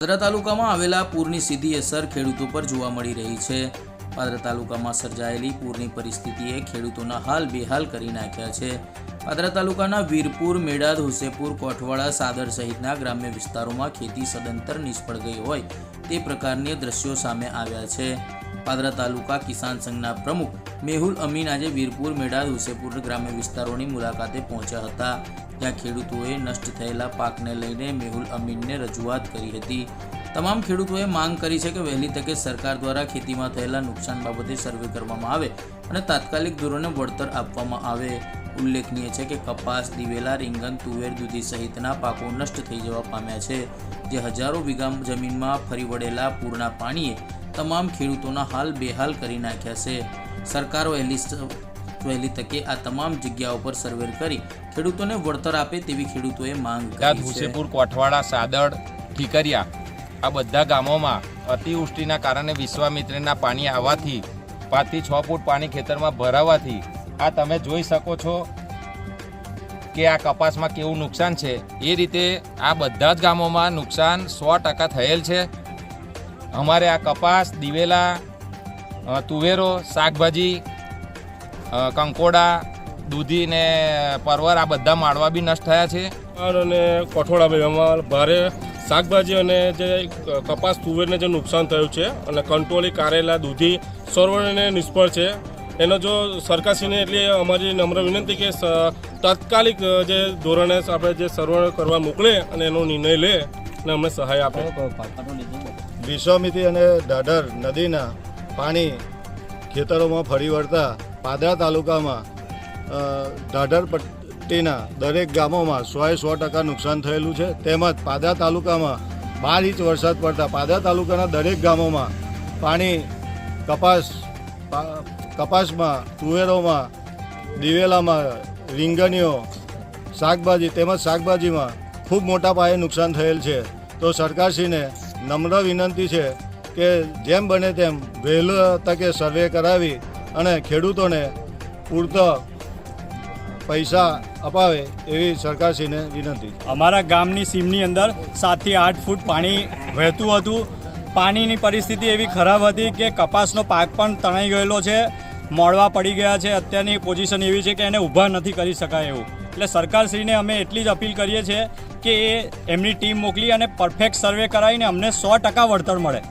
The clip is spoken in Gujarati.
પાદરા તાલુકામાં આવેલા પૂરની સીધી અસર ખેડૂતો પર જોવા મળી રહી છે। પાદરા તાલુકામાં સર્જાયેલી પૂરની પરિસ્થિતિએ ખેડૂતોના હાલ બેહાલ કરી નાખ્યા છે। પાદરા તાલુકાના વીરપુર, મેડાદ, હુસેપુર, કોઠવાડા, સાદર સહિતના ગ્રામ્ય વિસ્તારોમાં ખેતી સદંતર નિષ્ફળ ગઈ હોય તે પ્રકારની દ્રશ્યો સામે આવ્યા છે। પાદરા તાલુકા કિસાન સંઘના પ્રમુખ મેહુલ અમીન આજે વીરપુર, મેડાદ, હુસેપુર ગ્રામ્ય વિસ્તારોની મુલાકાતે પહોંચ્યા હતા। ત્યાં ખેડૂતોએ નષ્ટ થયેલા પાકને લઈને મેહુલ અમીનને રજૂઆત કરી હતી। તમામ ખેડૂતોએ માંગ કરી છે કે વહેલી તકે સરકાર દ્વારા ખેતીમાં થયેલા નુકસાન બાબતે સર્વે કરવામાં આવે અને તાત્કાલિક ધોરણે વળતર આપવામાં આવે। ઉલ્લેખનીય છે કે કપાસ, દિવેલા, રીંગણ, તુવેર, દૂધી સહિતના પાકો નષ્ટ થઈ જવા પામ્યા છે, જે હજારો વીઘા જમીનમાં ફરી વળેલા પૂરના પાણીએ તમામ ખેડૂતોના હાલ બેહાલ કરી નાખ્યા છે। સરકાર વહેલી તકે આ તમામ જગ્યાઓ પર સર્વે કરી ખેડૂતોને વળતર આપે તેવી ખેડૂતોએ માંગ કરી છે। હુસેપુર, કોઠવાડા, સાદડ, ઠીકરિયા આ બધા ગામોમાં અતિવૃષ્ટિના કારણે વિશ્વામિત્રના પાણી આવવાથી 5 થી 6 ફૂટ પાણી ખેતરમાં ભરાવાથી આ તમે જોઈ શકો છો કે આ કપાસમાં કેવું નુકસાન છે। એ રીતે આ બધા જ ગામોમાં નુકસાન 100% થયેલ છે। અમારે આ કપાસ, દિવેલા, તુવેરો, શાકભાજી, કંકોડા, દૂધી ને પરવર આ બધા માળવા બી નષ્ટ થયા છે। અને કોઠવાડામાં ભારે શાકભાજી અને જે કપાસ, તુવેરને જે નુકસાન થયું છે અને કંટોલી, કારેલા, દૂધી સર્વને નિષ્ફળ છે। એનો જો સરકારશ્રીને એટલી અમારી નમ્ર વિનંતી કે તાત્કાલિક જે ધોરણે આપણે જે સર્વે કરવા મોકલે અને એનો નિર્ણય લે અને અમને સહાય આપે। વિશ્વામિત્રી અને ઢાઢર નદીના પાણી ખેતરોમાં ફરી વળતા પાદરા તાલુકામાં ઢાઢર પટ્ટીના દરેક ગામોમાં 100% નુકસાન થયેલું છે। તેમજ પાદરા તાલુકામાં 12 ઇંચ વરસાદ પડતા પાદરા તાલુકાના દરેક ગામોમાં પાણી કપાસમાં, તુવેરોમાં, દિવેલામાં, રીંગણીઓ, શાકભાજી તેમજ શાકભાજીમાં ખૂબ મોટા પાયે નુકસાન થયેલ છે। તો સરકારશ્રીને નમ્ર વિનંતી છે કે જેમ બને તેમ વહેલા તકે સર્વે કરાવી અને ખેડૂતોને પૂરતા પૈસા અપાવે એવી સરકારશ્રીને વિનંતી। અમારા ગામની સીમની અંદર 7 થી 8 ફૂટ પાણી વહેતું હતું। પાણીની પરિસ્થિતિ એવી ખરાબ હતી કે કપાસનો પાક પણ તણાઈ ગયેલો છે, મોડવા પડી ગયા છે। અત્યારની પોઝિશન એવી છે કે એને ઊભા નથી કરી શકાય એવું। એટલે સરકારશ્રીને અમે એટલી જ અપીલ કરીએ છીએ કે એમની ટીમ મોકલી અને પરફેક્ટ સર્વે કરાવીને અમને 100% વળતર મળે।